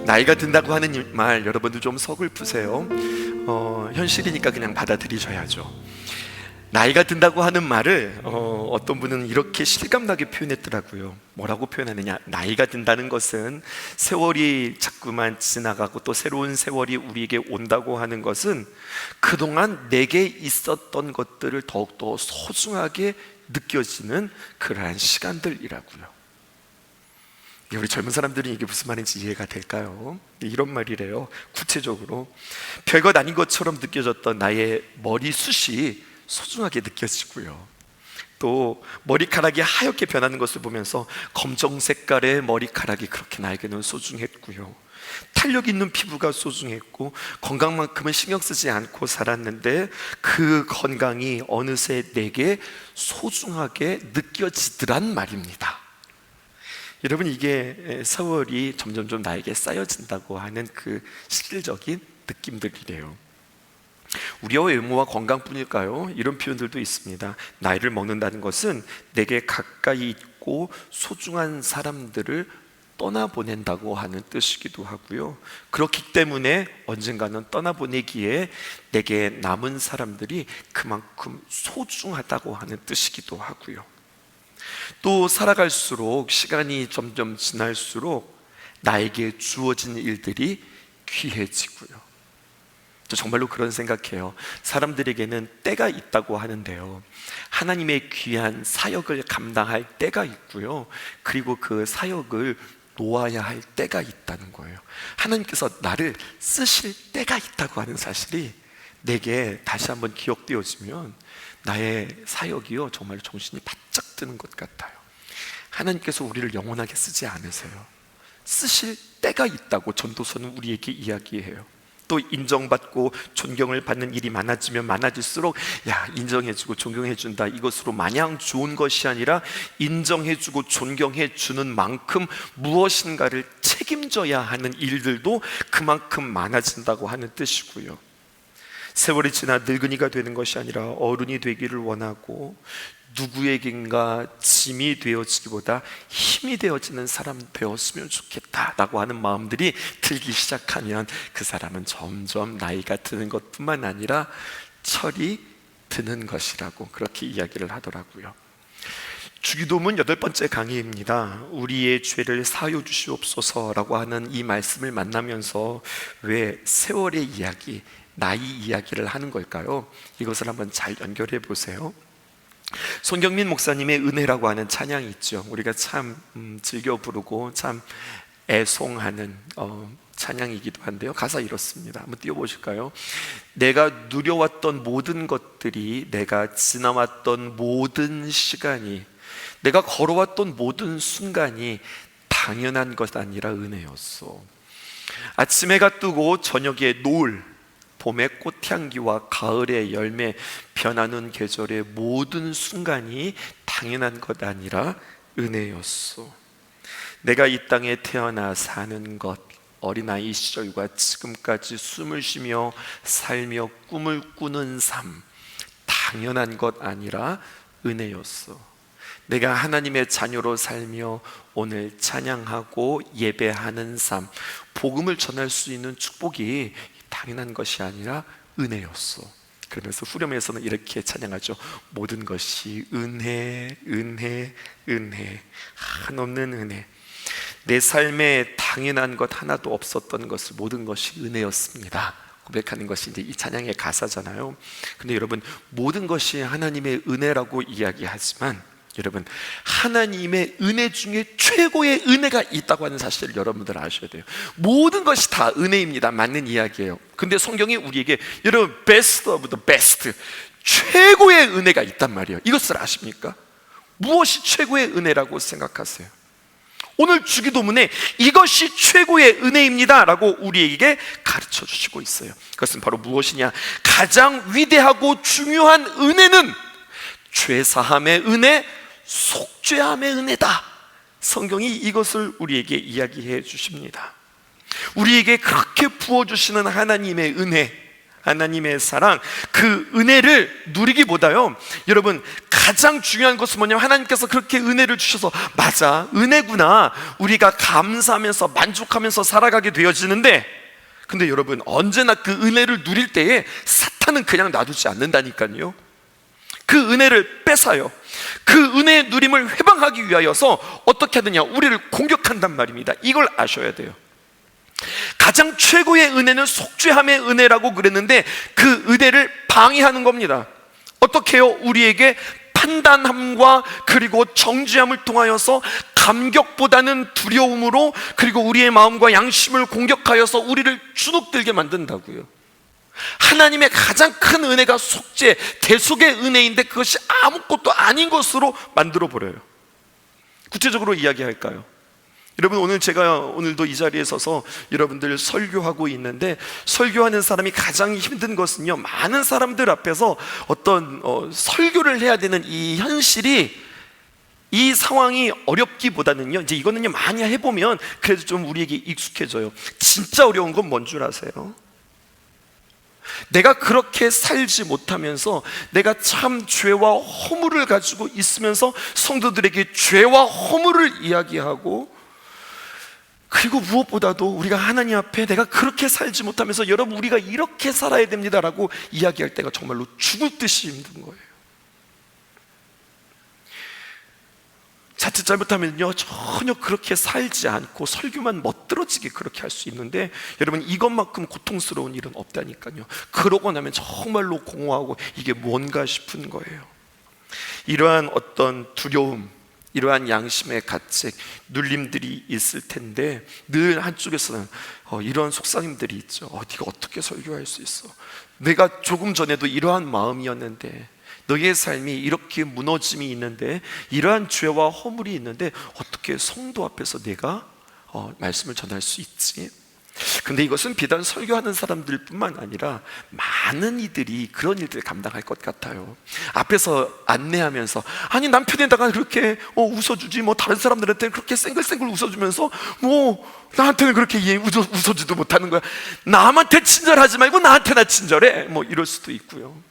나이가 든다고 하는 이 말 여러분도 좀 서글프세요. 현실이니까 그냥 받아들이셔야죠. 나이가 든다고 하는 말을 어떤 분은 이렇게 실감나게 표현했더라고요. 뭐라고 표현하느냐, 나이가 든다는 것은 세월이 자꾸만 지나가고 또 새로운 세월이 우리에게 온다고 하는 것은 그동안 내게 있었던 것들을 더욱더 소중하게 느껴지는 그러한 시간들이라고요. 우리 젊은 사람들은 이게 무슨 말인지 이해가 될까요? 이런 말이래요. 구체적으로 별것 아닌 것처럼 느껴졌던 나의 머리숱이 소중하게 느껴지고요, 또 머리카락이 하얗게 변하는 것을 보면서 검정 색깔의 머리카락이 그렇게 나에게는 소중했고요, 탄력 있는 피부가 소중했고 건강만큼은 신경 쓰지 않고 살았는데 그 건강이 어느새 내게 소중하게 느껴지더란 말입니다. 여러분, 이게 세월이 점점 나에게 쌓여진다고 하는 그 실질적인 느낌들이래요. 우리의 외모와 건강뿐일까요? 이런 표현들도 있습니다. 나이를 먹는다는 것은 내게 가까이 있고 소중한 사람들을 떠나보낸다고 하는 뜻이기도 하고요, 그렇기 때문에 언젠가는 떠나보내기에 내게 남은 사람들이 그만큼 소중하다고 하는 뜻이기도 하고요, 또 살아갈수록 시간이 점점 지날수록 나에게 주어진 일들이 귀해지고요. 저 정말로 그런 생각해요. 사람들에게는 때가 있다고 하는데요, 하나님의 귀한 사역을 감당할 때가 있고요, 그리고 그 사역을 놓아야 할 때가 있다는 거예요. 하나님께서 나를 쓰실 때가 있다고 하는 사실이 내게 다시 한번 기억되어지면 나의 사역이요, 정말 정신이 바짝 드는 것 같아요. 하나님께서 우리를 영원하게 쓰지 않으세요. 쓰실 때가 있다고 전도서는 우리에게 이야기해요. 또 인정받고 존경을 받는 일이 많아지면 많아질수록 인정해주고 존경해준다, 이것으로 마냥 좋은 것이 아니라 인정해주고 존경해주는 만큼 무엇인가를 책임져야 하는 일들도 그만큼 많아진다고 하는 뜻이고요, 세월이 지나 늙은이가 되는 것이 아니라 어른이 되기를 원하고 누구에겐가 짐이 되어지기보다 힘이 되어지는 사람 되었으면 좋겠다라고 하는 마음들이 들기 시작하면 그 사람은 점점 나이가 드는 것뿐만 아니라 철이 드는 것이라고 그렇게 이야기를 하더라고요. 주기도문 8번째 강의입니다. 우리의 죄를 사하여 주시옵소서라고 하는 이 말씀을 만나면서 왜 세월의 이야기, 나이 이야기를 하는 걸까요? 이것을 한번 잘 연결해 보세요. 손경민 목사님의 은혜라고 하는 찬양이 있죠. 우리가 참 즐겨 부르고 참 애송하는 찬양이기도 한데요, 가사 이렇습니다. 한번 띄워보실까요? 내가 누려왔던 모든 것들이, 내가 지나왔던 모든 시간이, 내가 걸어왔던 모든 순간이 당연한 것 아니라 은혜였소. 아침 해가 뜨고 저녁에 노을, 봄의 꽃향기와 가을의 열매, 변하는 계절의 모든 순간이 당연한 것 아니라 은혜였소. 내가 이 땅에 태어나 사는 것, 어린아이 시절과 지금까지 숨을 쉬며 살며 꿈을 꾸는 삶, 당연한 것 아니라 은혜였소. 내가 하나님의 자녀로 살며 오늘 찬양하고 예배하는 삶, 복음을 전할 수 있는 축복이 당연한 것이 아니라 은혜였어. 그러면서 후렴에서는 이렇게 찬양하죠. 모든 것이 은혜, 은혜, 은혜, 한없는 은혜. 내 삶에 당연한 것 하나도 없었던 것을 모든 것이 은혜였습니다 고백하는 것이 이제 이 찬양의 가사잖아요. 근데 여러분, 모든 것이 하나님의 은혜라고 이야기하지만 여러분, 하나님의 은혜 중에 최고의 은혜가 있다고 하는 사실을 여러분들 아셔야 돼요. 모든 것이 다 은혜입니다. 맞는 이야기예요. 근데 성경이 우리에게 여러분, best of the best, 최고의 은혜가 있단 말이에요. 이것을 아십니까? 무엇이 최고의 은혜라고 생각하세요? 오늘 주기도문에 이것이 최고의 은혜입니다 라고 우리에게 가르쳐 주시고 있어요. 그것은 바로 무엇이냐? 가장 위대하고 중요한 은혜는 죄사함의 은혜, 속죄함의 은혜다. 성경이 이것을 우리에게 이야기해 주십니다. 우리에게 그렇게 부어주시는 하나님의 은혜, 하나님의 사랑, 그 은혜를 누리기보다요, 여러분, 가장 중요한 것은 뭐냐면 하나님께서 그렇게 은혜를 주셔서 맞아, 은혜구나, 우리가 감사하면서 만족하면서 살아가게 되어지는데, 근데 여러분 언제나 그 은혜를 누릴 때에 사탄은 그냥 놔두지 않는다니까요. 그 은혜를 뺏어요. 그 은혜의 누림을 회방하기 위하여서 어떻게 하느냐, 우리를 공격한단 말입니다. 이걸 아셔야 돼요. 가장 최고의 은혜는 속죄함의 은혜라고 그랬는데 그 은혜를 방해하는 겁니다. 어떻게 해요? 우리에게 판단함과 그리고 정죄함을 통하여서 감격보다는 두려움으로, 그리고 우리의 마음과 양심을 공격하여서 우리를 주눅들게 만든다고요. 하나님의 가장 큰 은혜가 속죄, 대속의 은혜인데 그것이 아무것도 아닌 것으로 만들어 버려요. 구체적으로 이야기할까요? 여러분, 오늘 제가 오늘도 이 자리에 서서 여러분들 설교하고 있는데, 설교하는 사람이 가장 힘든 것은요, 많은 사람들 앞에서 어떤 설교를 해야 되는 이 현실이, 이 상황이 어렵기보다는요, 이제 이거는요 많이 해보면 그래도 좀 우리에게 익숙해져요. 진짜 어려운 건 뭔 줄 아세요? 내가 그렇게 살지 못하면서 내가 참 죄와 허물을 가지고 있으면서 성도들에게 죄와 허물을 이야기하고, 그리고 무엇보다도 우리가 하나님 앞에 내가 그렇게 살지 못하면서 여러분 우리가 이렇게 살아야 됩니다라고 이야기할 때가 정말로 죽을 듯이 힘든 거예요. 자칫 잘못하면요 전혀 그렇게 살지 않고 설교만 멋들어지게 그렇게 할 수 있는데, 여러분 이것만큼 고통스러운 일은 없다니까요. 그러고 나면 정말로 공허하고 이게 뭔가 싶은 거예요. 이러한 어떤 두려움, 이러한 양심의 가책, 눌림들이 있을 텐데, 늘 한쪽에서는 이러한 속상임들이 있죠. 네가 어떻게 설교할 수 있어? 내가 조금 전에도 이러한 마음이었는데, 너의 삶이 이렇게 무너짐이 있는데, 이러한 죄와 허물이 있는데 어떻게 성도 앞에서 내가 말씀을 전할 수 있지? 근데 이것은 비단 설교하는 사람들 뿐만 아니라 많은 이들이 그런 일들을 감당할 것 같아요. 앞에서 안내하면서, 아니 남편에다가 그렇게 웃어주지, 뭐 다른 사람들한테는 그렇게 쌩글쌩글 웃어주면서 뭐 나한테는 그렇게 웃어주지도 못하는 거야. 남한테 친절하지 말고 나한테나 친절해, 뭐 이럴 수도 있고요.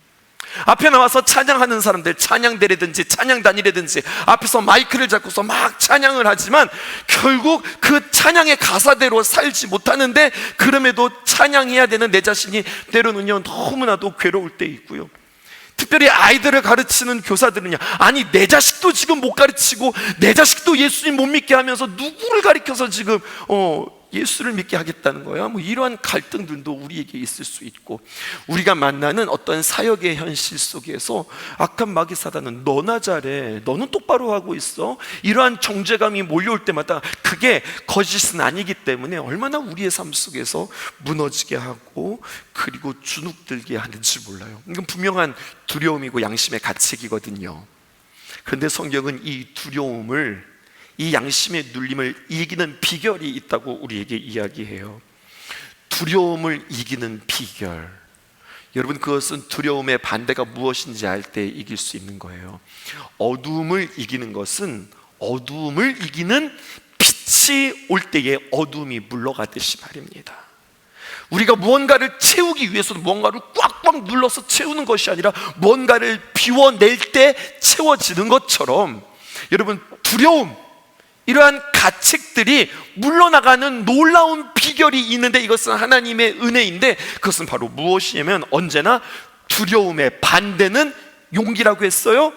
앞에 나와서 찬양하는 사람들, 찬양대라든지 찬양단이라든지 앞에서 마이크를 잡고서 막 찬양을 하지만 결국 그 찬양의 가사대로 살지 못하는데, 그럼에도 찬양해야 되는 내 자신이 때로는요 너무나도 괴로울 때 있고요. 특별히 아이들을 가르치는 교사들은요, 아니 내 자식도 지금 못 가르치고 내 자식도 예수님 못 믿게 하면서 누구를 가르쳐서 지금 예수를 믿게 하겠다는 거야? 뭐 이러한 갈등들도 우리에게 있을 수 있고, 우리가 만나는 어떤 사역의 현실 속에서 악한 마귀 사단은 너나 잘해, 너는 똑바로 하고 있어, 이러한 정죄감이 몰려올 때마다 그게 거짓은 아니기 때문에 얼마나 우리의 삶 속에서 무너지게 하고 그리고 주눅들게 하는지 몰라요. 이건 분명한 두려움이고 양심의 가책이거든요. 그런데 성경은 이 두려움을, 이 양심의 눌림을 이기는 비결이 있다고 우리에게 이야기해요. 두려움을 이기는 비결, 여러분 그것은 두려움의 반대가 무엇인지 알 때 이길 수 있는 거예요. 어두움을 이기는 것은 어두움을 이기는 빛이 올 때에 어두움이 물러가듯이 말입니다. 우리가 무언가를 채우기 위해서는 무언가를 꽉꽉 눌러서 채우는 것이 아니라 무언가를 비워낼 때 채워지는 것처럼, 여러분 두려움, 이러한 가책들이 물러나가는 놀라운 비결이 있는데, 이것은 하나님의 은혜인데, 그것은 바로 무엇이냐면 언제나 두려움의 반대는 용기라고 했어요?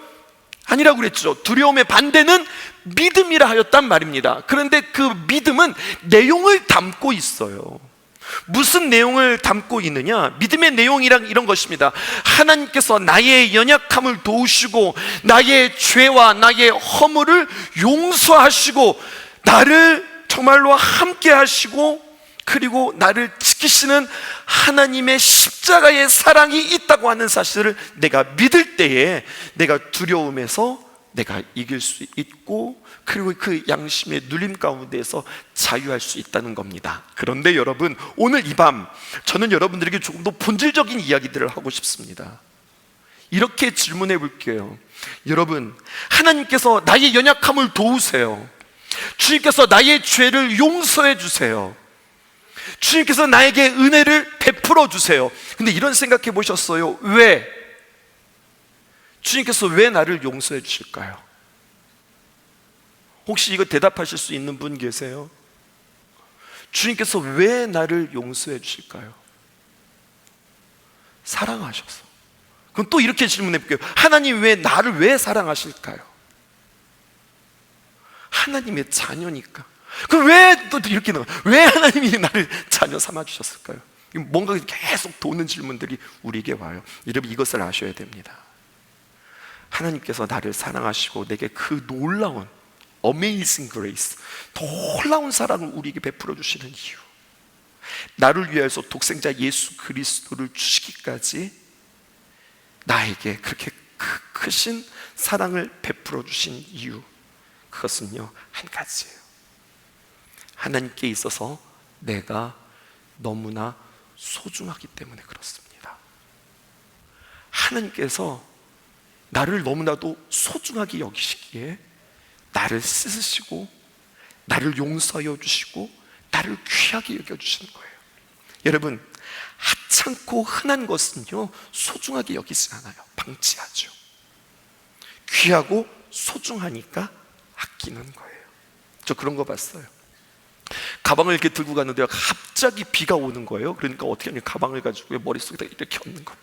아니라고 그랬죠. 두려움의 반대는 믿음이라 하였단 말입니다. 그런데 그 믿음은 내용을 담고 있어요. 무슨 내용을 담고 있느냐? 믿음의 내용이란 이런 것입니다. 하나님께서 나의 연약함을 도우시고 나의 죄와 나의 허물을 용서하시고 나를 정말로 함께 하시고 그리고 나를 지키시는 하나님의 십자가의 사랑이 있다고 하는 사실을 내가 믿을 때에 내가 두려움에서 내가 이길 수 있고, 그리고 그 양심의 눌림 가운데에서 자유할 수 있다는 겁니다. 그런데 여러분, 오늘 이 밤 저는 여러분들에게 조금 더 본질적인 이야기들을 하고 싶습니다. 이렇게 질문해 볼게요. 여러분, 하나님께서 나의 연약함을 도우세요. 주님께서 나의 죄를 용서해 주세요. 주님께서 나에게 은혜를 베풀어 주세요. 근데 이런 생각해 보셨어요? 왜? 주님께서 왜 나를 용서해 주실까요? 혹시 이거 대답하실 수 있는 분 계세요? 주님께서 왜 나를 용서해 주실까요? 사랑하셔서. 그럼 또 이렇게 질문해 볼게요. 하나님 나를 왜 사랑하실까요? 하나님의 자녀니까. 그럼 왜 또 이렇게 나와요? 왜 하나님이 나를 자녀 삼아 주셨을까요? 뭔가 계속 도는 질문들이 우리에게 와요. 여러분, 이것을 아셔야 됩니다. 하나님께서 나를 사랑하시고 내게 그 놀라운 Amazing Grace, 놀라운 사랑을 우리에게 베풀어 주시는 이유, 나를 위하여서 독생자 예수 그리스도를 주시기까지 나에게 그렇게 크신 사랑을 베풀어 주신 이유, 그것은요 한 가지예요. 하나님께 있어서 내가 너무나 소중하기 때문에 그렇습니다. 하나님께서 나를 너무나도 소중하게 여기시기에 나를 쓰시고 나를 용서하여 주시고 나를 귀하게 여겨주시는 거예요. 여러분, 하찮고 흔한 것은요 소중하게 여기지 않아요. 방치하죠. 귀하고 소중하니까 아끼는 거예요. 저 그런 거 봤어요. 가방을 이렇게 들고 가는데요, 갑자기 비가 오는 거예요. 그러니까 어떻게 하냐, 가방을 가지고 머릿속에다 이렇게 얹는 거예요.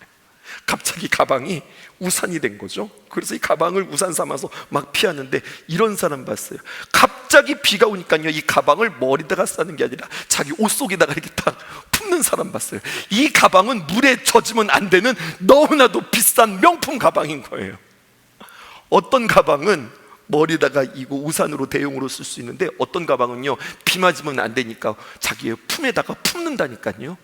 갑자기 가방이 우산이 된 거죠. 그래서 이 가방을 우산 삼아서 막 피하는데, 이런 사람 봤어요. 갑자기 비가 오니까요, 이 가방을 머리다가 싸는 게 아니라 자기 옷 속에다가 이렇게 딱 품는 사람 봤어요. 이 가방은 물에 젖으면 안 되는 너무나도 비싼 명품 가방인 거예요. 어떤 가방은 머리다가 이고 우산으로 대용으로 쓸 수 있는데, 어떤 가방은요 비 맞으면 안 되니까 자기의 품에다가 품는다니까요.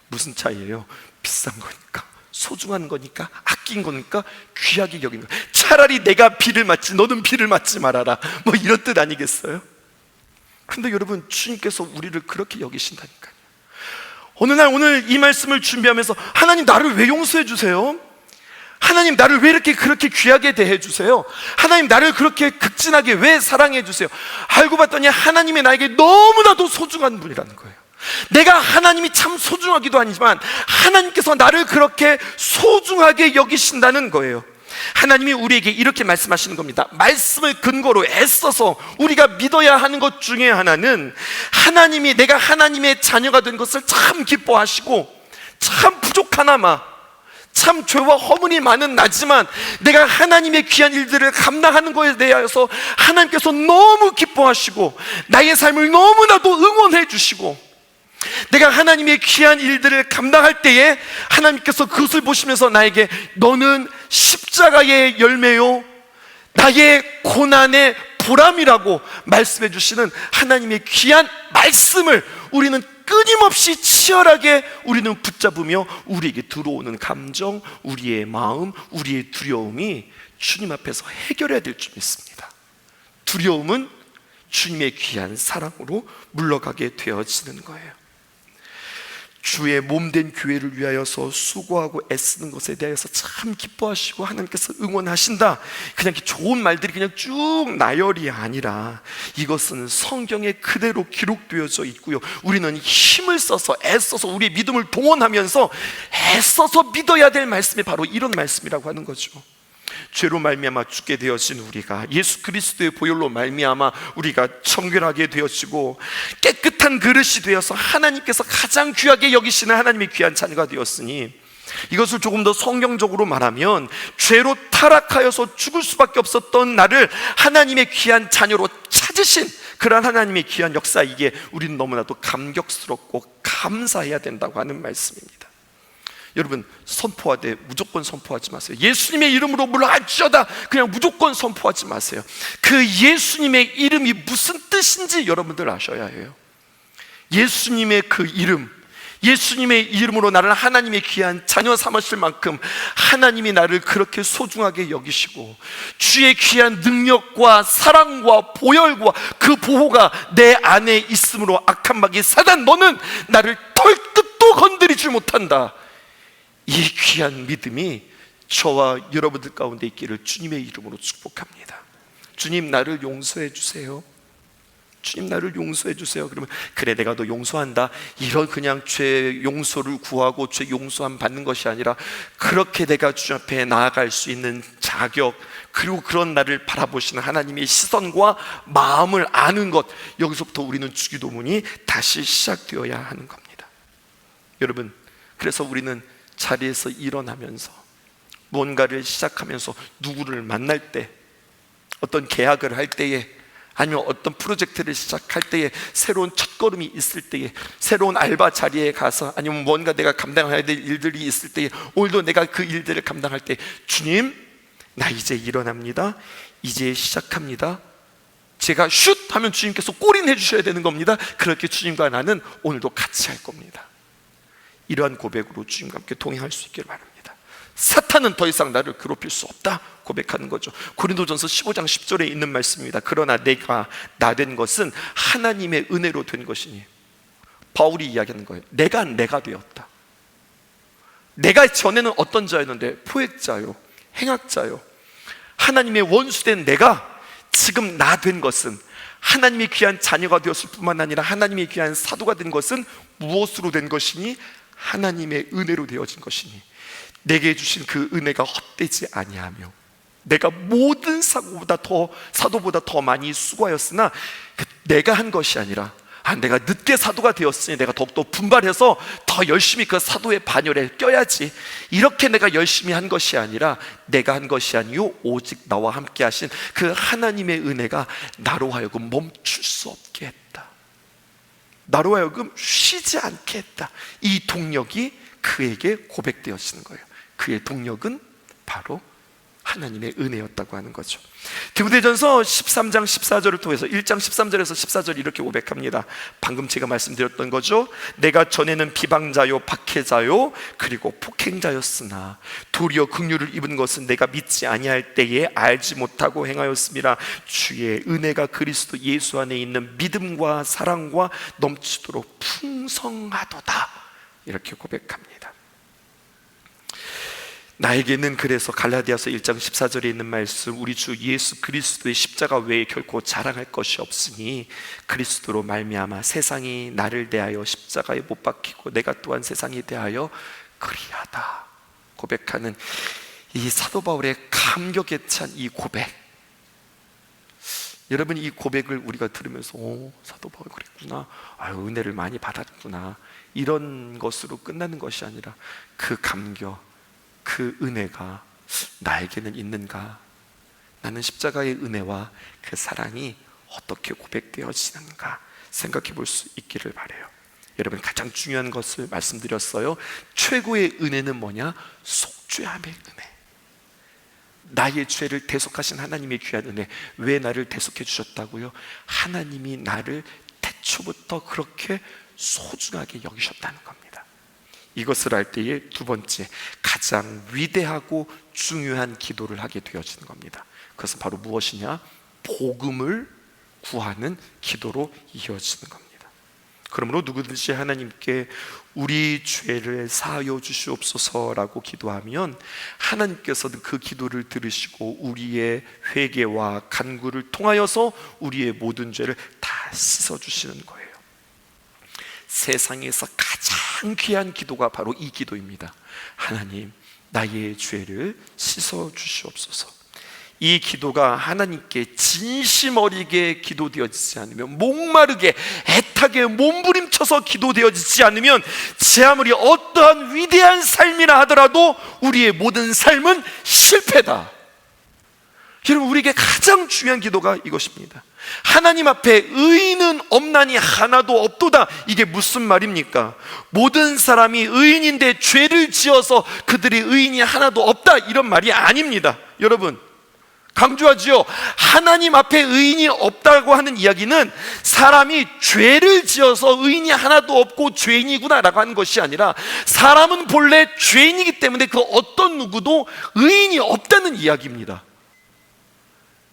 무슨 차이예요? 비싼 거니까, 소중한 거니까, 아낀 거니까 귀하게 여기는 거예요. 차라리 내가 비를 맞지 너는 비를 맞지 말아라, 뭐 이런 뜻 아니겠어요? 근데 여러분, 주님께서 우리를 그렇게 여기신다니까요. 어느 날 오늘 이 말씀을 준비하면서, 하나님 나를 왜 용서해 주세요? 하나님 나를 왜 이렇게 그렇게 귀하게 대해 주세요? 하나님 나를 그렇게 극진하게 왜 사랑해 주세요? 알고 봤더니 하나님이 나에게 너무나도 소중한 분이라는 거예요. 내가 하나님이 참 소중하기도 하지만 하나님께서 나를 그렇게 소중하게 여기신다는 거예요. 하나님이 우리에게 이렇게 말씀하시는 겁니다. 말씀을 근거로 애써서 우리가 믿어야 하는 것 중에 하나는, 하나님이 내가 하나님의 자녀가 된 것을 참 기뻐하시고, 참 부족하나마 참 죄와 허물이 많은 나지만 내가 하나님의 귀한 일들을 감당하는 것에 대해서 하나님께서 너무 기뻐하시고 나의 삶을 너무나도 응원해 주시고, 내가 하나님의 귀한 일들을 감당할 때에 하나님께서 그것을 보시면서 나에게 너는 십자가의 열매요 나의 고난의 보람이라고 말씀해 주시는 하나님의 귀한 말씀을 우리는 끊임없이 치열하게 우리는 붙잡으며, 우리에게 들어오는 감정, 우리의 마음, 우리의 두려움이 주님 앞에서 해결해야 될 줄 믿습니다. 두려움은 주님의 귀한 사랑으로 물러가게 되어지는 거예요. 주의 몸된 교회를 위하여서 수고하고 애쓰는 것에 대해서 참 기뻐하시고 하나님께서 응원하신다, 그냥 좋은 말들이 그냥 쭉 나열이 아니라 이것은 성경에 그대로 기록되어져 있고요, 우리는 힘을 써서 애써서 우리의 믿음을 동원하면서 애써서 믿어야 될 말씀이 바로 이런 말씀이라고 하는 거죠. 죄로 말미암아 죽게 되어진 우리가 예수 그리스도의 보혈로 말미암아 우리가 청결하게 되어지고 깨끗한 그릇이 되어서 하나님께서 가장 귀하게 여기시는 하나님의 귀한 자녀가 되었으니, 이것을 조금 더 성경적으로 말하면 죄로 타락하여서 죽을 수밖에 없었던 나를 하나님의 귀한 자녀로 찾으신 그러한 하나님의 귀한 역사이기에 우리는 너무나도 감격스럽고 감사해야 된다고 하는 말씀입니다. 여러분, 선포하되 무조건 선포하지 마세요. 예수님의 이름으로 물러갈지어다, 그냥 무조건 선포하지 마세요. 그 예수님의 이름이 무슨 뜻인지 여러분들 아셔야 해요. 예수님의 그 이름, 예수님의 이름으로 나를 하나님의 귀한 자녀 삼으실 만큼 하나님이 나를 그렇게 소중하게 여기시고, 주의 귀한 능력과 사랑과 보혈과 그 보호가 내 안에 있으므로 악한 마귀 사단 너는 나를 털끝도 건드리지 못한다, 이 귀한 믿음이 저와 여러분들 가운데 있기를 주님의 이름으로 축복합니다. 주님, 나를 용서해 주세요. 주님 나를 용서해 주세요. 그러면 그래 내가 너 용서한다. 이런 그냥 죄 용서를 구하고 죄 용서함 받는 것이 아니라 그렇게 내가 주님 앞에 나아갈 수 있는 자격, 그리고 그런 나를 바라보시는 하나님의 시선과 마음을 아는 것, 여기서부터 우리는 주기도문이 다시 시작되어야 하는 겁니다. 여러분, 그래서 우리는 자리에서 일어나면서 뭔가를 시작하면서 누구를 만날 때, 어떤 계약을 할 때에, 아니면 어떤 프로젝트를 시작할 때에, 새로운 첫걸음이 있을 때에, 새로운 알바 자리에 가서, 아니면 뭔가 내가 감당해야 될 일들이 있을 때에, 오늘도 내가 그 일들을 감당할 때, 주님 나 이제 일어납니다. 이제 시작합니다. 제가 슛 하면 주님께서 골인 해주셔야 되는 겁니다. 그렇게 주님과 나는 오늘도 같이 할 겁니다. 이러한 고백으로 주님과 함께 동행할 수 있기를 바랍니다. 사탄은 더 이상 나를 괴롭힐 수 없다 고백하는 거죠. 고린도전서 15장 10절에 있는 말씀입니다. 그러나 내가 나 된 것은 하나님의 은혜로 된 것이니, 바울이 이야기하는 거예요. 내가 되었다. 내가 전에는 어떤 자였는데 포획자요, 행악자요, 하나님의 원수된 내가 지금 나 된 것은, 하나님의 귀한 자녀가 되었을 뿐만 아니라 하나님의 귀한 사도가 된 것은 무엇으로 된 것이니? 하나님의 은혜로 되어진 것이니, 내게 주신 그 은혜가 헛되지 아니하며, 내가 모든 사도보다 더 많이 수고하였으나 내가 한 것이 아니라, 내가 늦게 사도가 되었으니 내가 더욱더 분발해서 더 열심히 그 사도의 반열에 껴야지, 이렇게 내가 열심히 한 것이 아니라, 내가 한 것이 아니요 오직 나와 함께 하신 그 하나님의 은혜가 나로 하여금 멈출 수 없게 했다. 나로 하여금 쉬지 않게 했다. 이 동력이 그에게 고백되어지는 거예요. 그의 동력은 바로 하나님의 은혜였다고 하는 거죠. 디모데전서 13장 14절을 통해서 1장 13절에서 14절 이렇게 고백합니다. 방금 제가 말씀드렸던 거죠. 내가 전에는 비방자요 박해자요 그리고 폭행자였으나 도리어 긍휼을 입은 것은 내가 믿지 아니할 때에 알지 못하고 행하였음이라. 주의 은혜가 그리스도 예수 안에 있는 믿음과 사랑과 넘치도록 풍성하도다. 이렇게 고백합니다. 나에게는 그래서 갈라디아서 1장 14절에 있는 말씀, 우리 주 예수 그리스도의 십자가 외에 결코 자랑할 것이 없으니 그리스도로 말미암아 세상이 나를 대하여 십자가에 못 박히고 내가 또한 세상에 대하여 그리하다 고백하는 이 사도 바울의 감격에 찬 이 고백, 여러분 이 고백을 우리가 들으면서 사도 바울 그랬구나, 은혜를 많이 받았구나, 이런 것으로 끝나는 것이 아니라 그 감격, 그 은혜가 나에게는 있는가? 나는 십자가의 은혜와 그 사랑이 어떻게 고백되어지는가 생각해 볼 수 있기를 바라요. 여러분, 가장 중요한 것을 말씀드렸어요. 최고의 은혜는 뭐냐? 속죄함의 은혜. 나의 죄를 대속하신 하나님의 귀한 은혜. 왜 나를 대속해 주셨다고요? 하나님이 나를 태초부터 그렇게 소중하게 여기셨다는 겁니다. 이것을 알 때에 두 번째, 가장 위대하고 중요한 기도를 하게 되어지는 겁니다. 그것은 바로 무엇이냐? 복음을 구하는 기도로 이어지는 겁니다. 그러므로 누구든지 하나님께 우리 죄를 사하여 주시옵소서라고 기도하면 하나님께서는 그 기도를 들으시고 우리의 회개와 간구를 통하여서 우리의 모든 죄를 다 씻어주시는 거예요. 세상에서 가장 귀한 기도가 바로 이 기도입니다. 하나님, 나의 죄를 씻어 주시옵소서. 이 기도가 하나님께 진심 어리게 기도되어지지 않으면, 목마르게 애타게 몸부림쳐서 기도되어지지 않으면, 제 아무리 어떠한 위대한 삶이라 하더라도 우리의 모든 삶은 실패다. 여러분, 우리에게 가장 중요한 기도가 이것입니다. 하나님 앞에 의인은 없나니 하나도 없도다. 이게 무슨 말입니까? 모든 사람이 의인인데 죄를 지어서 그들이 의인이 하나도 없다, 이런 말이 아닙니다. 여러분, 강조하지요. 하나님 앞에 의인이 없다고 하는 이야기는 사람이 죄를 지어서 의인이 하나도 없고 죄인이구나 라고 하는 것이 아니라, 사람은 본래 죄인이기 때문에 그 어떤 누구도 의인이 없다는 이야기입니다.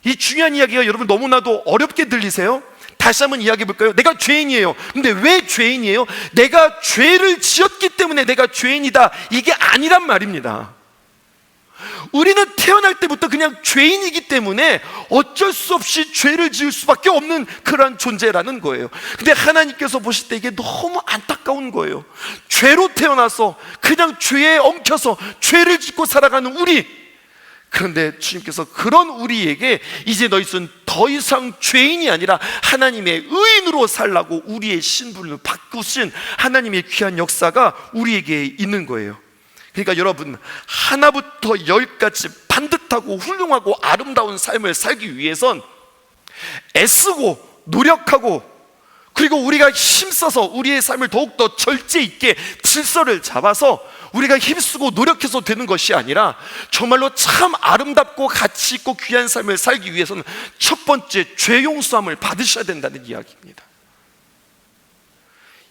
이 중요한 이야기가 여러분 너무나도 어렵게 들리세요? 다시 한번 이야기해 볼까요? 내가 죄인이에요. 근데 왜 죄인이에요? 내가 죄를 지었기 때문에 내가 죄인이다, 이게 아니란 말입니다. 우리는 태어날 때부터 그냥 죄인이기 때문에 어쩔 수 없이 죄를 지을 수밖에 없는 그러한 존재라는 거예요. 근데 하나님께서 보실 때 이게 너무 안타까운 거예요. 죄로 태어나서 그냥 죄에 엉켜서 죄를 짓고 살아가는 우리. 그런데 주님께서 그런 우리에게 이제 너희는 더 이상 죄인이 아니라 하나님의 의인으로 살라고 우리의 신분을 바꾸신 하나님의 귀한 역사가 우리에게 있는 거예요. 그러니까 여러분, 하나부터 열까지 반듯하고 훌륭하고 아름다운 삶을 살기 위해선 애쓰고 노력하고, 그리고 우리가 힘써서 우리의 삶을 더욱더 절제 있게 질서를 잡아서 우리가 힘쓰고 노력해서 되는 것이 아니라 정말로 참 아름답고 가치 있고 귀한 삶을 살기 위해서는 첫 번째 죄 용서함을 받으셔야 된다는 이야기입니다.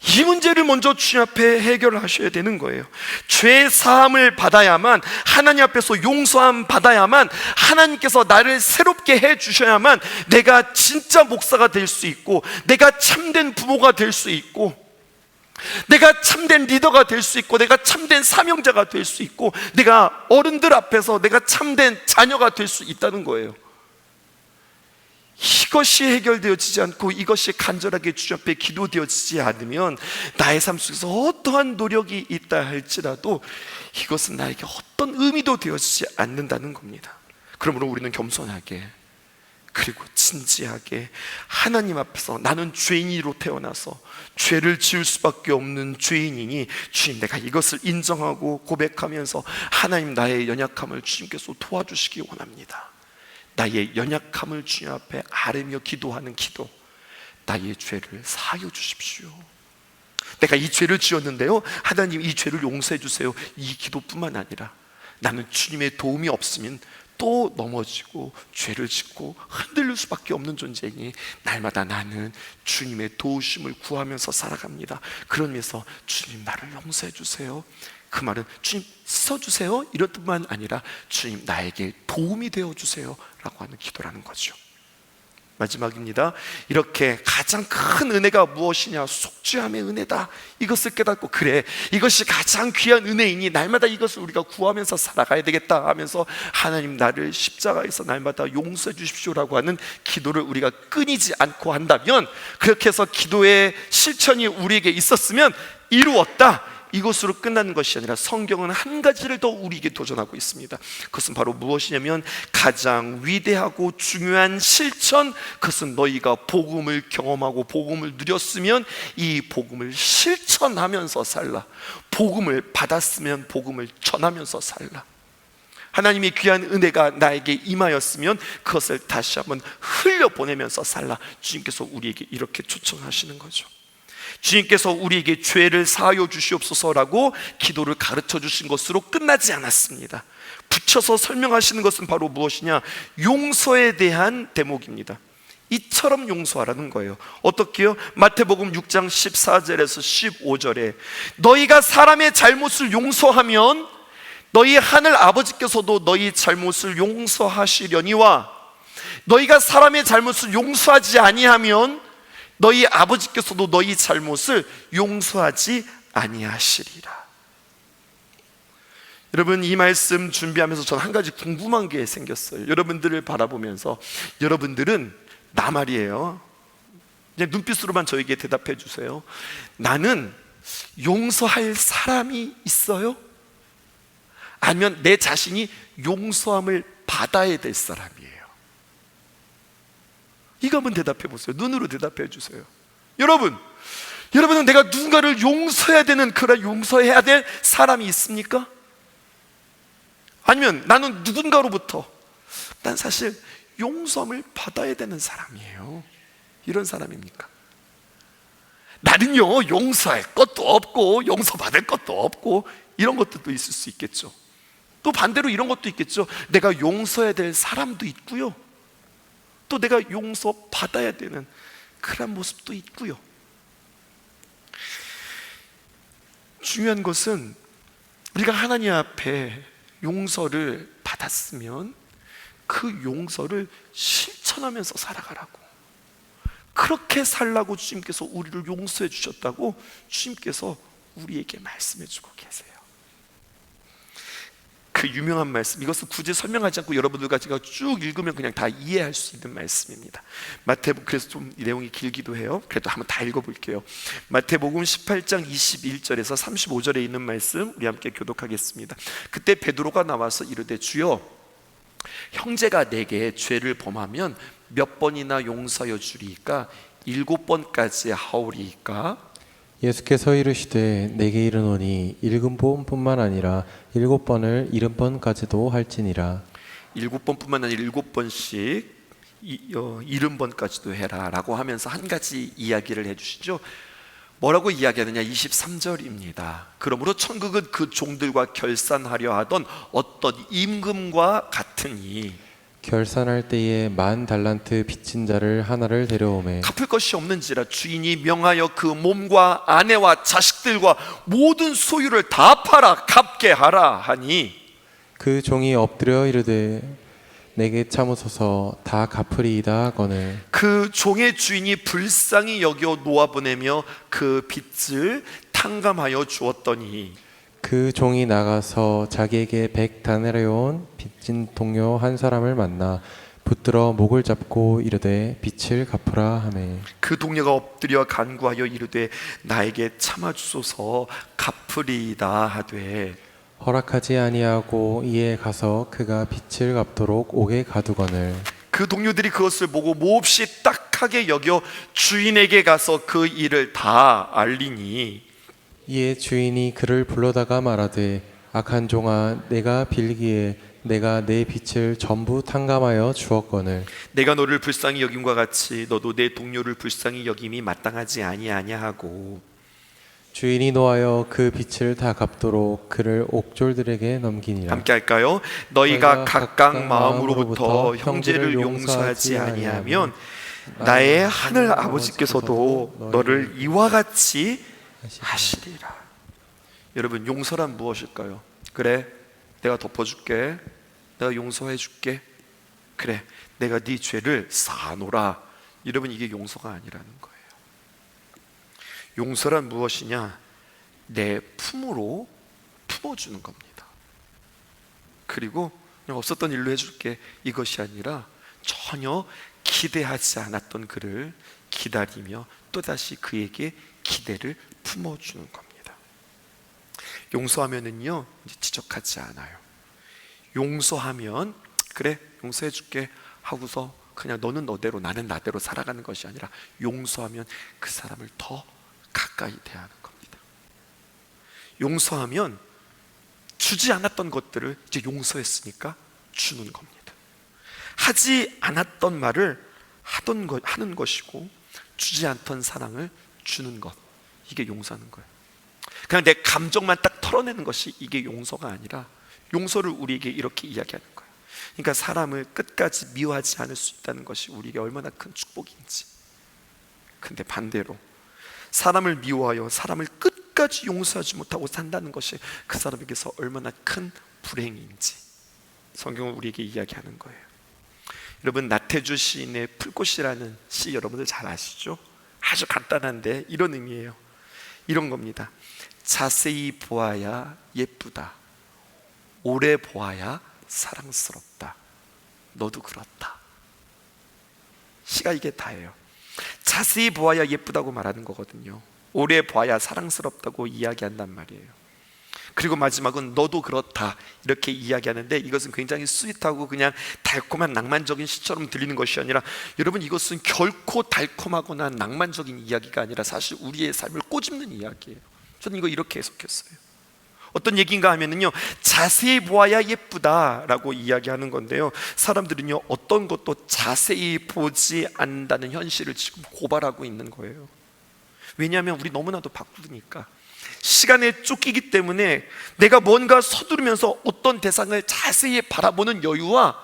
이 문제를 먼저 주님 앞에 해결하셔야 되는 거예요. 죄 사함을 받아야만, 하나님 앞에서 용서함 받아야만, 하나님께서 나를 새롭게 해 주셔야만 내가 진짜 목사가 될 수 있고, 내가 참된 부모가 될 수 있고, 내가 참된 리더가 될 수 있고, 내가 참된 사명자가 될 수 있고, 내가 어른들 앞에서 내가 참된 자녀가 될 수 있다는 거예요. 이것이 해결되어지지 않고 이것이 간절하게 주님 앞에 기도되어지지 않으면 나의 삶 속에서 어떠한 노력이 있다 할지라도 이것은 나에게 어떤 의미도 되어지지 않는다는 겁니다. 그러므로 우리는 겸손하게, 그리고 진지하게 하나님 앞에서 나는 죄인으로 태어나서 죄를 지을 수밖에 없는 죄인이니 주님, 내가 이것을 인정하고 고백하면서 하나님, 나의 연약함을 주님께서 도와주시기 원합니다. 나의 연약함을 주님 앞에 아뢰며 기도하는 기도, 나의 죄를 사하여 주십시오. 내가 이 죄를 지었는데요, 하나님 이 죄를 용서해 주세요. 이 기도뿐만 아니라 나는 주님의 도움이 없으면 또 넘어지고 죄를 짓고 흔들릴 수밖에 없는 존재이니 날마다 나는 주님의 도우심을 구하면서 살아갑니다. 그러면서 주님, 나를 용서해 주세요. 그 말은 주님 써주세요 이런 뜻만 아니라 주님, 나에게 도움이 되어주세요 라고 하는 기도라는 거죠. 마지막입니다. 이렇게 가장 큰 은혜가 무엇이냐? 속죄함의 은혜다. 이것을 깨닫고, 그래, 이것이 가장 귀한 은혜이니 날마다 이것을 우리가 구하면서 살아가야 되겠다 하면서 하나님, 나를 십자가에서 날마다 용서해 주십시오라고 하는 기도를 우리가 끊이지 않고 한다면, 그렇게 해서 기도의 실천이 우리에게 있었으면 이루었다, 이것으로 끝나는 것이 아니라 성경은 한 가지를 더 우리에게 도전하고 있습니다. 그것은 바로 무엇이냐면 가장 위대하고 중요한 실천, 그것은 너희가 복음을 경험하고 복음을 누렸으면 이 복음을 실천하면서 살라. 복음을 받았으면 복음을 전하면서 살라. 하나님의 귀한 은혜가 나에게 임하였으면 그것을 다시 한번 흘려보내면서 살라. 주님께서 우리에게 이렇게 초청하시는 거죠. 주님께서 우리에게 죄를 사하여 주시옵소서라고 기도를 가르쳐 주신 것으로 끝나지 않았습니다. 붙여서 설명하시는 것은 바로 무엇이냐? 용서에 대한 대목입니다. 이처럼 용서하라는 거예요. 어떻게요? 마태복음 6장 14절에서 15절에 너희가 사람의 잘못을 용서하면 너희 하늘 아버지께서도 너희 잘못을 용서하시려니와 너희가 사람의 잘못을 용서하지 아니하면 너희 아버지께서도 너희 잘못을 용서하지 아니하시리라. 여러분, 이 말씀 준비하면서 저는 한 가지 궁금한 게 생겼어요. 여러분들을 바라보면서, 여러분들은 나 말이에요, 그냥 눈빛으로만 저에게 대답해 주세요. 나는 용서할 사람이 있어요? 아니면 내 자신이 용서함을 받아야 될 사람이에요? 이거 한번 대답해 보세요. 눈으로 대답해 주세요. 여러분은 내가 누군가를 용서해야 되는, 그런 용서해야 될 사람이 있습니까? 아니면 나는 누군가로부터 난 사실 용서함을 받아야 되는 사람이에요, 이런 사람입니까? 나는요, 용서할 것도 없고 용서받을 것도 없고 이런 것들도 있을 수 있겠죠. 또 반대로 이런 것도 있겠죠. 내가 용서해야 될 사람도 있고요, 또 내가 용서받아야 되는 그런 모습도 있고요. 중요한 것은 우리가 하나님 앞에 용서를 받았으면 그 용서를 실천하면서 살아가라고, 그렇게 살라고 주님께서 우리를 용서해 주셨다고 주님께서 우리에게 말씀해 주고 계세요. 그 유명한 말씀, 이것은 굳이 설명하지 않고 여러분들과 제가 쭉 읽으면 그냥 다 이해할 수 있는 말씀입니다. 마태복음, 그래서 좀 이 내용이 길기도 해요. 그래도 한번 다 읽어볼게요. 마태복음 18장 21절에서 35절에 있는 말씀 우리 함께 교독하겠습니다. 그때 베드로가 나와서 이르되 주여, 형제가 내게 죄를 범하면 몇 번이나 용서하여 주리이까? 7번까지 하오리이까? 예수께서 이르시되 내게 이르노니 7번뿐만 아니라 7번을 70번까지도 할지니라. 7번뿐만 아니라 7번씩 70번까지도 해라 라고 하면서 한 가지 이야기를 해주시죠. 뭐라고 이야기하느냐? 23절입니다. 그러므로 천국은 그 종들과 결산하려 하던 어떤 임금과 같으니 결산할 때에 10,000달란트 빚진 자를 하나를 데려오매 갚을 것이 없는지라 주인이 명하여 그 몸과 아내와 자식들과 모든 소유를 다 팔아 갚게 하라 하니 그 종이 엎드려 이르되 내게 참으소서 다 갚으리이다 하거늘 그 종의 주인이 불쌍히 여겨 놓아보내며 그 빚을 탕감하여 주었더니 그 종이 나가서 자기에게 100다나리온 빚진 동료 한 사람을 만나 붙들어 목을 잡고 이르되 빚을 갚으라 하매 그 동료가 엎드려 간구하여 이르되 나에게 참아주소서 갚으리이다 하되 허락하지 아니하고 이에 가서 그가 빚을 갚도록 옥에 가두거늘 그 동료들이 그것을 보고 몹시 딱하게 여겨 주인에게 가서 그 일을 다 알리니 이에 주인이 그를 불러다가 말하되 악한 종아 내가 빌기에 내가 내 빚을 전부 탕감하여 주었거늘 내가 너를 불쌍히 여김과 같이 너도 내 동료를 불쌍히 여김이 마땅하지 아니하냐 하고 주인이 노하여 그 빚을 다 갚도록 그를 옥졸들에게 넘기니라. 함께 할까요? 너희가 각각 마음으로부터 형제를 용서하지 아니하면 나의 하늘 아버지께서도 너를 이와 같이 하시리라. 여러분, 용서란 무엇일까요? 그래, 내가 덮어줄게. 내가 용서해줄게. 그래, 내가 네 죄를 사노라. 여러분, 이게 용서가 아니라는 거예요. 용서란 무엇이냐? 내 품으로 품어주는 겁니다. 그리고 그냥 없었던 일로 해줄게, 이것이 아니라 전혀 기대하지 않았던 그를 기다리며 또다시 그에게 기대를 품어주는 겁니다. 용서하면은요, 이제 지적하지 않아요. 용서하면 그래, 용서해줄게 하고서 그냥 너는 너대로 나는 나대로 살아가는 것이 아니라 용서하면 그 사람을 더 가까이 대하는 겁니다. 용서하면 주지 않았던 것들을 이제 용서했으니까 주는 겁니다. 하지 않았던 말을 하는 것이고 주지 않던 사랑을 주는 것, 이게 용서하는 거예요. 그냥 내 감정만 딱 털어내는 것이 이게 용서가 아니라 용서를 우리에게 이렇게 이야기하는 거예요. 그러니까 사람을 끝까지 미워하지 않을 수 있다는 것이 우리에게 얼마나 큰 축복인지. 근데 반대로 사람을 미워하여 사람을 끝까지 용서하지 못하고 산다는 것이 그 사람에게서 얼마나 큰 불행인지 성경은 우리에게 이야기하는 거예요. 여러분, 나태주 시인의 풀꽃이라는 시 여러분들 잘 아시죠? 아주 간단한데 이런 의미예요. 이런 겁니다. 자세히 보아야 예쁘다. 오래 보아야 사랑스럽다. 너도 그렇다. 시가 이게 다예요. 자세히 보아야 예쁘다고 말하는 거거든요. 오래 보아야 사랑스럽다고 이야기한단 말이에요. 그리고 마지막은 너도 그렇다 이렇게 이야기하는데 이것은 굉장히 스윗하고 그냥 달콤한 낭만적인 시처럼 들리는 것이 아니라 여러분, 이것은 결코 달콤하거나 낭만적인 이야기가 아니라 사실 우리의 삶을 꼬집는 이야기예요. 저는 이거 이렇게 해석했어요. 어떤 얘기인가 하면은요, 자세히 보아야 예쁘다라고 이야기하는 건데요, 사람들은요 어떤 것도 자세히 보지 않는다는 현실을 지금 고발하고 있는 거예요. 왜냐하면 우리 너무나도 바쁘니까, 시간에 쫓기기 때문에 내가 뭔가 서두르면서 어떤 대상을 자세히 바라보는 여유와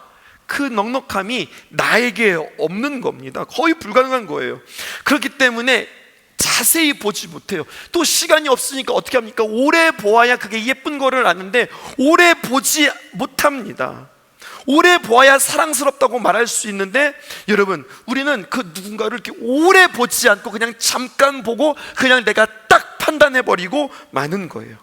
그 넉넉함이 나에게 없는 겁니다. 거의 불가능한 거예요. 그렇기 때문에 자세히 보지 못해요. 또 시간이 없으니까 어떻게 합니까? 오래 보아야 그게 예쁜 거를 아는데 오래 보지 못합니다. 오래 보아야 사랑스럽다고 말할 수 있는데 여러분, 우리는 그 누군가를 이렇게 오래 보지 않고 그냥 잠깐 보고 그냥 내가 딱 판단해버리고 마는 거예요.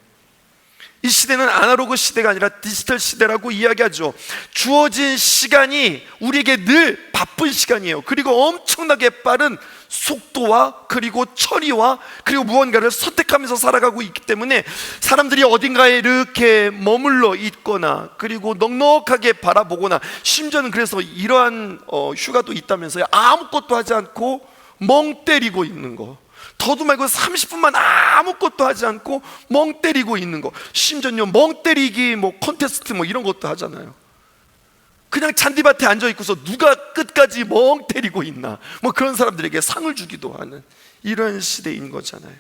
이 시대는 아날로그 시대가 아니라 디지털 시대라고 이야기하죠. 주어진 시간이 우리에게 늘 바쁜 시간이에요. 그리고 엄청나게 빠른 속도와 그리고 처리와 그리고 무언가를 선택하면서 살아가고 있기 때문에 사람들이 어딘가에 이렇게 머물러 있거나 그리고 넉넉하게 바라보거나, 심지어는 그래서 이러한 휴가도 있다면서요. 아무것도 하지 않고 멍 때리고 있는 거, 더도 말고 30분만 아무것도 하지 않고 멍 때리고 있는 거, 심지어는 멍 때리기 콘테스트 이런 것도 하잖아요. 그냥 잔디밭에 앉아 있고서 누가 끝까지 멍 때리고 있나, 그런 사람들에게 상을 주기도 하는 이런 시대인 거잖아요.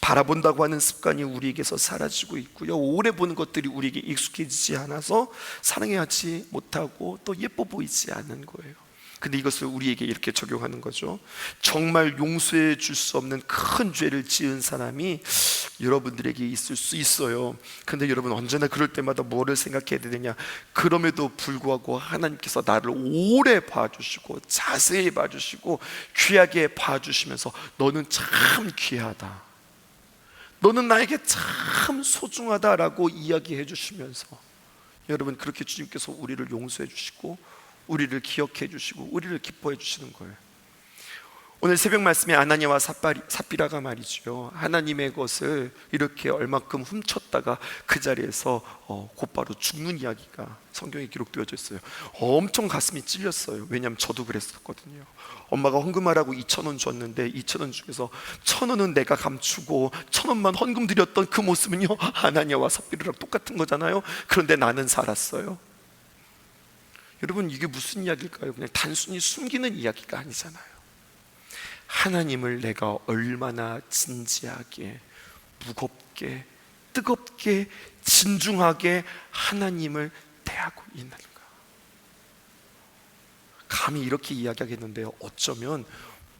바라본다고 하는 습관이 우리에게서 사라지고 있고요. 오래 보는 것들이 우리에게 익숙해지지 않아서 사랑해하지 못하고 또 예뻐 보이지 않는 거예요. 근데 이것을 우리에게 이렇게 적용하는 거죠. 정말 용서해 줄 수 없는 큰 죄를 지은 사람이 여러분들에게 있을 수 있어요. 근데 여러분, 언제나 그럴 때마다 뭐를 생각해야 되느냐, 그럼에도 불구하고 하나님께서 나를 오래 봐주시고 자세히 봐주시고 귀하게 봐주시면서 너는 참 귀하다, 너는 나에게 참 소중하다라고 이야기해 주시면서, 여러분, 그렇게 주님께서 우리를 용서해 주시고 우리를 기억해 주시고 우리를 기뻐해 주시는 거예요. 오늘 새벽 말씀에 아나니아와 삽비라가 말이죠, 하나님의 것을 이렇게 얼마큼 훔쳤다가 그 자리에서 곧바로 죽는 이야기가 성경에 기록되어져 있어요. 엄청 가슴이 찔렸어요. 왜냐하면 저도 그랬었거든요. 엄마가 헌금하라고 2,000원 줬는데 2,000원 중에서 1,000원은 내가 감추고 1,000원만 헌금 드렸던 그 모습은요, 아나니아와 삽비라랑 똑같은 거잖아요. 그런데 나는 살았어요. 여러분, 이게 무슨 이야기일까요? 그냥 단순히 숨기는 이야기가 아니잖아요. 하나님을 내가 얼마나 진지하게, 무겁게, 뜨겁게, 진중하게 하나님을 대하고 있는가. 감히 이렇게 이야기하겠는데요, 어쩌면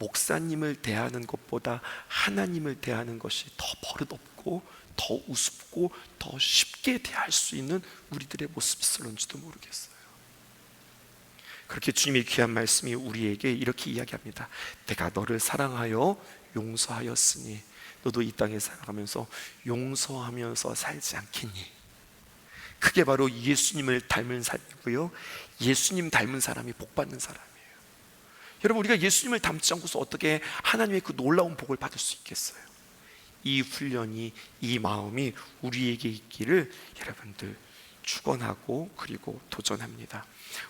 목사님을 대하는 것보다 하나님을 대하는 것이 더 버릇없고 더 우습고 더 쉽게 대할 수 있는 우리들의 모습일런지도 모르겠어요. 그렇게 주님의 귀한 말씀이 우리에게 이렇게 이야기합니다. 내가 너를 사랑하여 용서하였으니 너도 이 땅에 살아가면서 용서하면서 살지 않겠니? 그게 바로 예수님을 닮은 삶이고요, 예수님 닮은 사람이 복받는 사람이에요. 여러분, 우리가 예수님을 닮지 않고서 어떻게 하나님의 그 놀라운 복을 받을 수 있겠어요? 이 훈련이, 이 마음이 우리에게 있기를 여러분들 축원하고 그리고 도전합니다.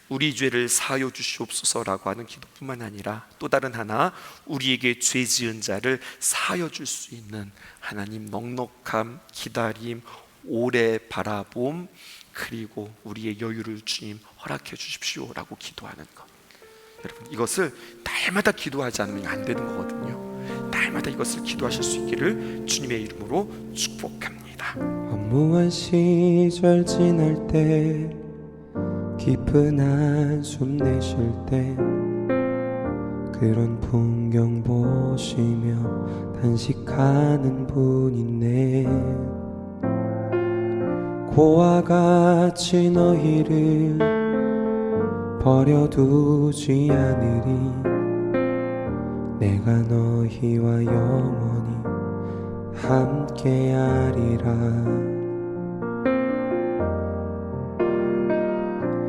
우리 죄를 사하여 주시옵소서라고 하는 기도뿐만 아니라 또 다른 하나, 우리에게 죄 지은 자를 사하여 줄 수 있는 하나님 넉넉함, 기다림, 오래 바라봄, 그리고 우리의 여유를 주님 허락해 주십시오라고 기도하는 것. 여러분, 이것을 날마다 기도하지 않으면 안 되는 거거든요. 날마다 이것을 기도하실 수 있기를 주님의 이름으로 축복합니다. 허무한 시절 지날 때, 깊은 한숨 내쉴 때, 그런 풍경 보시며 단식하는 분 있네. 고와 같이 너희를 버려두지 않으리. 내가 너희와 영원히 함께하리라.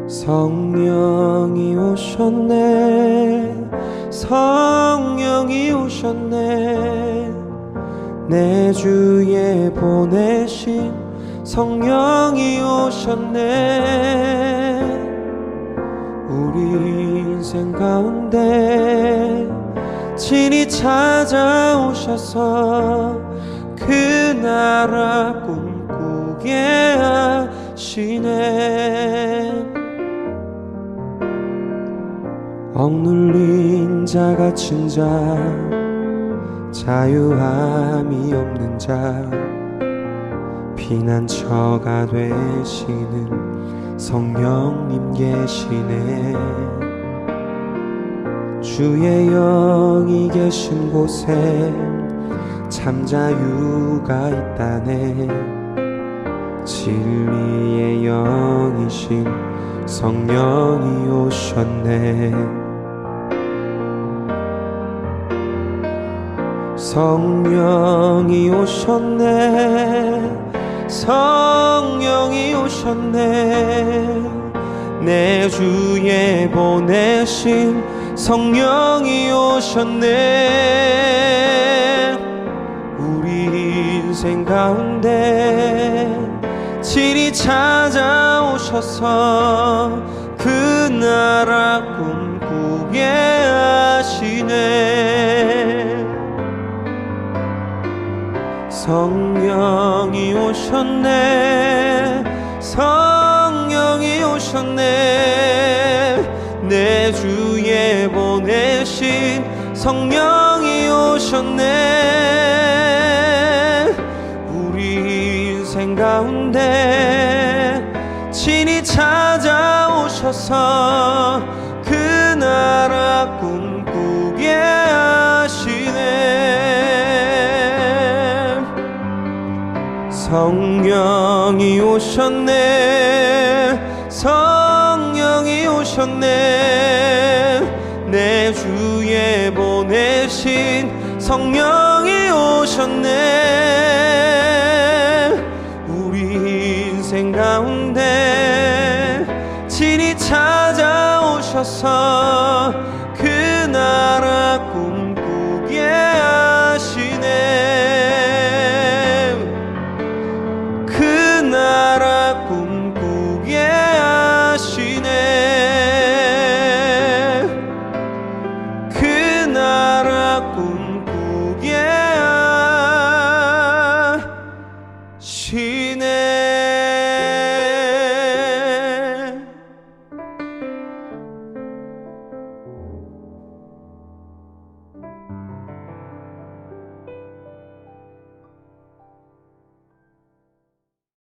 성령이 오셨네, 성령이 오셨네. 내 주에 보내신 성령이 오셨네. 우리 인생 가운데 친히 찾아오셔서 그 나라 꿈꾸게 하시네. 억눌린 자 갇힌 자, 자유함이 없는 자, 피난처가 되시는 성령님 계시네. 주의 영이 계신 곳에 참 자유가 있다네. 진리의 영이신 성령이 오셨네. 성령이 오셨네, 성령이 오셨네. 내 주에 보내신 성령이 오셨네. 우리 인생 가운데 친히 찾아오셔서 그 나라 꿈꾸게 하시네. 성령이 오셨네. 성령이 오셨네. 내 주에 보내신 성령이 오셨네. 우리 인생 가운데 친히 찾아오셔서 그 나라 꿈꾸게 하시네. 성령이 오셨네. 성령이 오셨네. 내 주에 보내신 성령이 오셨네. 우리 인생 가운데 친히 찾아오셔서 그 나라